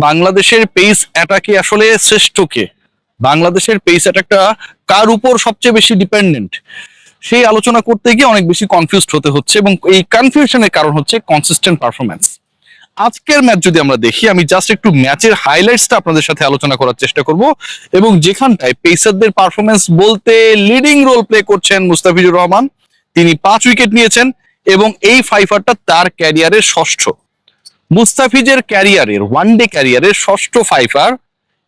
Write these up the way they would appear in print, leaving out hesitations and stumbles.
বাংলাদেশের পেস অ্যাটাকে আসলে শ্রেষ্ঠ কে, বাংলাদেশের পেস অ্যাটাকটা কার উপর সবচেয়ে বেশি ডিপেন্ডেন্ট, সেই আলোচনা করতে গিয়ে অনেক বেশি কনফিউজড হতে হচ্ছে, এবং এই কনফিউশনের কারণ হচ্ছে কনসিস্টেন্ট পারফরমেন্স। আজকের ম্যাচ যদি আমরা দেখি, আমি জাস্ট একটু ম্যাচের হাইলাইটসটা আপনাদের সাথে আলোচনা করার চেষ্টা করব, এবং যেখানটায় পেসারদের পারফরমেন্স বলতে লিডিং রোল প্লে করছেন মুস্তাফিজুর রহমান। তিনি 5 উইকেট নিয়েছেন এবং এই ফাইফারটা তার ক্যারিয়ারের ষষ্ঠ, মুস্তাফিজের ক্যারিয়ারের ওয়ানডে ক্যারিয়ারের ষষ্ঠ ফাইফার,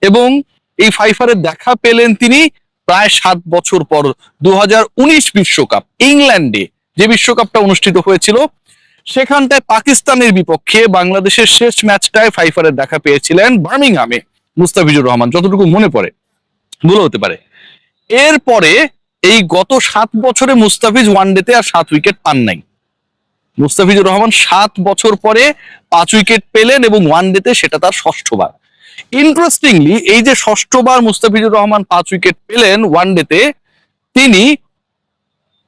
এবং এই ফাইফারের দেখা পেলেন তিনি প্রায় 7 বছর পর 2019 বিশ্বকাপ ইংল্যান্ডে, যে বিশ্বকাপটা অনুষ্ঠিত হয়েছিল সেখানটায় পাকিস্তানের বিপক্ষে বাংলাদেশের শেষ ম্যাচটায় ফাইফারের দেখা পেয়েছিলেন বার্মিংহামে মুস্তাফিজুর রহমান, যতটুকু মনে পড়ে, ভুল হতে পারে। এরপরে এই গত 7 বছরে মুস্তাফিজ ওয়ানডেতে আর 7 উইকেট পান নাই। মুস্তাফিজুর রহমান 7 বছর পরে 5 উইকেট পেলেন এবং ওয়ানডেতে সেটা তার ষষ্ঠবার। ইন্টারেস্টিংলি এই যে ষষ্ঠবার মুস্তাফিজুর রহমান 5 উইকেট পেলেন ওয়ানডেতে, তিনি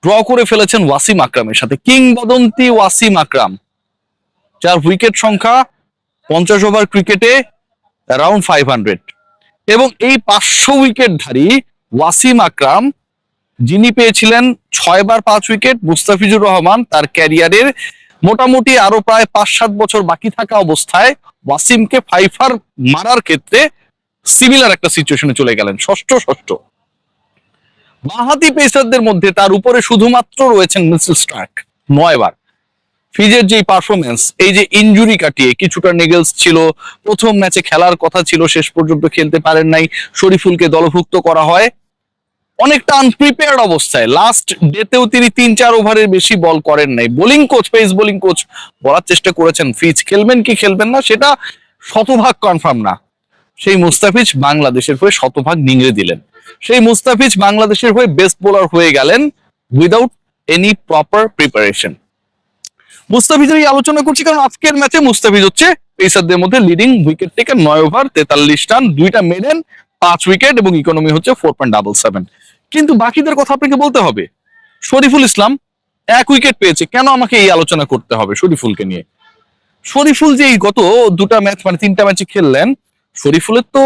ড্র করে ফেলেছেন ওয়াসিম আকরামের সাথে, কিংবদন্তি ওয়াসিম আকরাম, যার উইকেট সংখ্যা 50 ওভার ক্রিকেটে অ্যারাউন্ড 500। এবং এই 500 উইকেটধারী ওয়াসিম আকরাম, যিনি পেয়েছিলেন 6 বার 5 উইকেট, মুস্তাফিজুর রহমান তার ক্যারিয়ারের মোটামুটি আরো প্রায় 5-7 বছর বাকি থাকা অবস্থায় ওয়াসিমকে ফাইফার মারার ক্ষেত্রে সিমিলার একটা সিচুয়েশনে চলে গেলেন, ষষ্ঠ। বাঁহাতি পেসারদের মধ্যে তার উপরে শুধুমাত্র রয়েছেন মিচেল স্টার্ক 9 বার। ফিজের যে পারফরমেন্স, এই যে ইনজুরি কাটিয়ে, কিছুটা নেগেলস ছিল, প্রথম ম্যাচে খেলার কথা ছিল, শেষ পর্যন্ত খেলতে পারেন নাই, শরীফুলকে দলভুক্ত করা হয় অনেকটা আনপ্রিপেয়ার্ড অবস্থায়। লাস্ট ডেতেও তিনি 3-4 ওভারের বেশি বল করেন নাই। Bowling coach, pace bowling coach বলার চেষ্টা করেছেন ফিজ খেলবেন কি খেলবেন না সেটা শতভাগ কনফার্ম না। সেই মুস্তাফিজ বাংলাদেশের হয়ে শতভাগ নিংড়ে দিলেন, সেই মুস্তাফিজ বাংলাদেশের হয়ে বেস্ট বোলার হয়ে গেলেন উইদাউট এনি প্রপার প্রিপারেশন। মুস্তাফিজের এই আলোচনা করছি কারণ আজকের ম্যাচে মুস্তাফিজ হচ্ছে পেসারদের মধ্যে leading wicket taker, 9 over 43 run, 2টা মেডেন, 5 উইকেট এবং ইকোনমি হচ্ছে 4.77। কিন্তু বাকিদের কথা আপনাকে বলতে হবে। শরীফুল ইসলাম 1 উইকেট পেয়েছে, কেন আমাকে এই আলোচনা করতে হবে শরীফুলকে নিয়ে? শরীফুল যে এই গত 2টা ম্যাচ মানে 3টা ম্যাচে খেললেন, শরীফুলের তো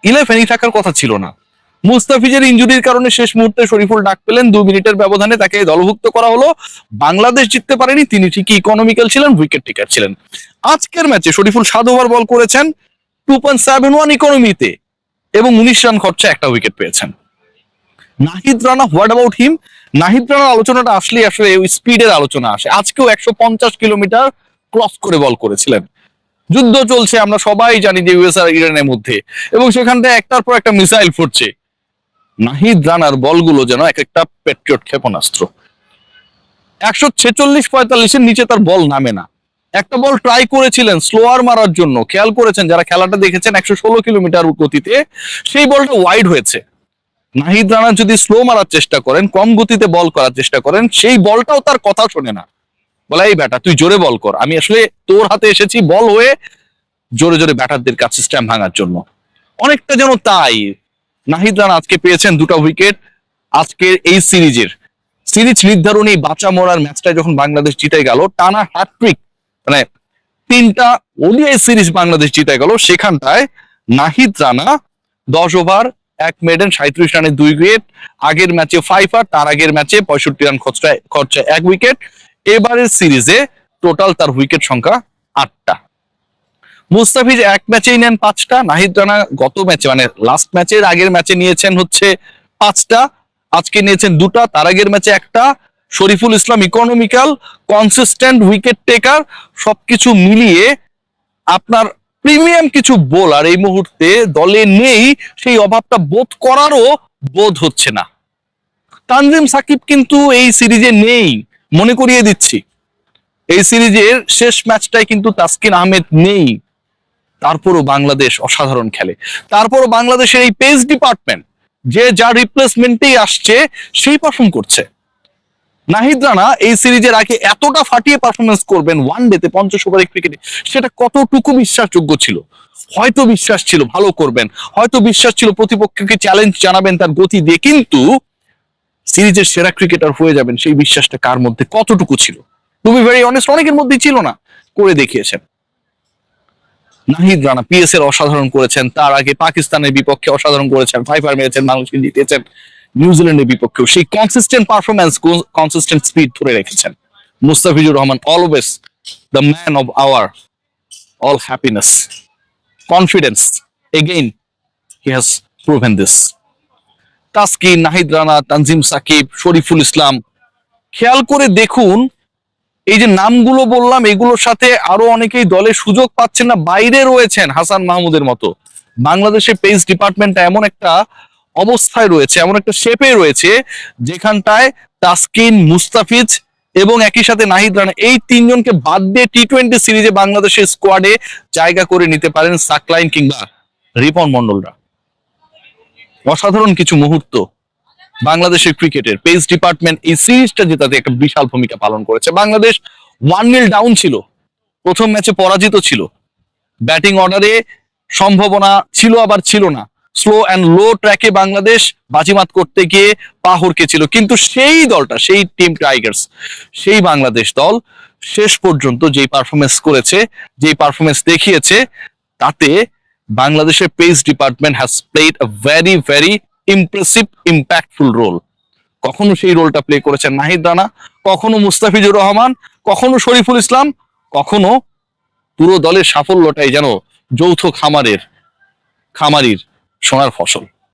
11ই থাকার কথা ছিল না। মুস্তাফিজের ইনজুরির কারণে শেষ মুহূর্তে শরীফুল ডাক পেলেন, 2 মিনিটের ব্যবধানে তাকে দলভুক্ত করা হলো। বাংলাদেশ জিততে পারেনি, তিনি ঠিকই ইকোনমিক্যাল ছিলেন, উইকেট টেকার ছিলেন। আজকের ম্যাচে শরীফুল 7 ওভার বল করেছেন 2.71 ইকোনমিতে এবং 19 রান খরচা 1টা উইকেট পেয়েছেন। Nahid Rana, what about him? Nahid রানার আলোচনাটা আসলে স্পিডের আলোচনা আসে। আজকেও 150 কিলোমিটার ক্রস করে বল করেছিলেন। যুদ্ধ চলছে, আমরা সবাই জানি যে ইউএস আর ইরানের মধ্যে, এবং সেখানটায় একটার পর একটা মিসাইল ফুটছে। নাহিদ রানার বলগুলো যেন এক একটা প্যাট্রিয়ট ক্ষেপণাস্ত্র। 146-45-এর নিচে তার বল নামে না। একটা বল ট্রাই করেছিলেন স্লোয়ার মারার জন্য, খেয়াল করেছেন যারা খেলাটা দেখেছেন, 116 কিলোমিটার গতিতে সেই বলটা ওয়াইড হয়েছে। নাহিদ রানা যদি স্লো মারার চেষ্টা করেন, কম গতিতে বল করার চেষ্টা করেন, সেই বলটাও তার কথা শোনে না, বলে এই ব্যাটা তুই জোরে বল কর, আমি আসলে তোর হাতে এসেছি বল হয়ে জোরে জোরে ব্যাটারদের কাছে স্ট্যাম্প ভাঙার জন্য। অনেকটা যেন তাই নাহিদ রানা আজকে পেয়েছেন 2টা উইকেট। আজকের এই সিরিজ নির্ধারণী বাঁচা মরার ম্যাচটা যখন বাংলাদেশ জিতে গেল, টানা হ্যাটট্রিক, মানে 3টা ওডিআই সিরিজ বাংলাদেশ জিতে গেল, সেখানটায় নাহিদ রানা 10 ওভার 1 মেডেন 37 রানে 2 উইকেট, আগের ম্যাচে 5 আর তার আগের ম্যাচে 65 রান খরচা 1 উইকেট। এবারের সিরিজে টোটাল তার উইকেট সংখ্যা 8টা। মুস্তাফিজ 1 ম্যাচেই নেন 5টা, নাহিদ রানা গত ম্যাচে মানে লাস্ট ম্যাচের আগের ম্যাচে নিয়েছেন হচ্ছে 5টা, আজকে নিয়েছেন 2টা, তার আগের ম্যাচে 1টা। Shariful Islam economical, consistent wicket taker, সবকিছু মিলিয়ে আপনার প্রিমিয়াম কিছু বোলার এই মুহূর্তে দলে নেই, সেই অভাবটা বোধ করারও বোধ হচ্ছে না। তানজিম সাকিব কিন্তু এই সিরিজে নেই, মনে করিয়ে দিচ্ছি, এই সিরিজের শেষ ম্যাচটাই কিন্তু তাসকিন আহমেদ নেই। তারপরও বাংলাদেশ অসাধারণ খেলে, তারপরও বাংলাদেশের এই পেস ডিপার্টমেন্ট যে যার রিপ্লেসমেন্টেই আসছে সেই পারফর্ম করছে। নাহিদ রানা এই সিরিজের আগে এতটা ফাটিয়ে পারফরমেন্স করবেন ওয়ানডেতে 50 ওভারের ক্রিকেটে, সেটা কতটুকু বিশ্বাসযোগ্য ছিল? হয়তো বিশ্বাস ছিল ভালো করবেন, হয়তো বিশ্বাস ছিল প্রতিপক্ষকে চ্যালেঞ্জ জানাবেন তার গতি দিয়ে, কিন্তু সিরিজের সেরা ক্রিকেটার হয়ে যাবেন সেই বিশ্বাসটা কার মধ্যে কতটুকু ছিল? টু বি ভেরি অনেস্ট, অনেকের মধ্যেই ছিল না, করে দেখিয়েছেন। নাহিদ রানা পিএস এর অসাধারণ করেছেন, তার আগে পাকিস্তানের বিপক্ষে অসাধারণ করেছেন, ফাইফার মেরেছেন, বাংলাদেশকে জিতিয়েছেন, নিউজিল্যান্ডের বিপক্ষেও সেই কনসিস্টেন্ট পারফরমেন্স, কনসিস্টেন্ট স্পিড ধরে রেখেছেন। Mustafizur Rahman always the man of our all happiness, confidence. Again, he has proven this. Taskin, Nahid Rana, Tanzim Sakib, Shoriful Islam, খেয়াল করে দেখুন এই যে নামগুলো বললাম এগুলোর সাথে আরো অনেকেই দলে সুযোগ পাচ্ছেন না, বাইরে রয়েছেন হাসান মাহমুদের মতো। বাংলাদেশের পেস ডিপার্টমেন্টটা এমন একটা অবস্থায় রয়েছে, এমন একটা শেপে রয়েছে যেখানটায় তাসকিন, মুস্তাফিজ এবং একই সাথে নাহিদ রানা এই তিনজনকে বাদ দিয়ে টি-20 সিরিজে বাংলাদেশের স্কোয়াডে জায়গা করে নিতে পারেন সাকলাইন কিংবা রিপন মন্ডলরা। অসাধারণ কিছু মুহূর্ত বাংলাদেশের ক্রিকেটের পেস ডিপার্টমেন্ট এই সিরিজটা জেতাতে একটা বিশাল ভূমিকা পালন করেছে। বাংলাদেশ 1-0 ডাউন ছিল, প্রথম ম্যাচে পরাজিত ছিল, ব্যাটিং অর্ডারে সম্ভাবনা ছিল আবার ছিল না, স্লো অ্যান্ড লো ট্র্যাকে বাংলাদেশ বাজিমাত করতে গিয়ে পা হড়কেছিল, কিন্তু সেই দলটা, সেই টিম টাইগার্স, সেই বাংলাদেশ দল শেষ পর্যন্ত যেই পারফরমেন্স করেছে, যেই পারফরমেন্স দেখিয়েছে, তাতে বাংলাদেশের pace department has played a very very impressive impactful role. কখনো সেই রোলটা প্লে করেছেন নাহিদ রানা, কখনো মুস্তাফিজুর রহমান, কখনো শরীফুল ইসলাম, কখনো পুরো দলের সাফল্যটাই যেন যৌথ খামারির সোনার ফসল।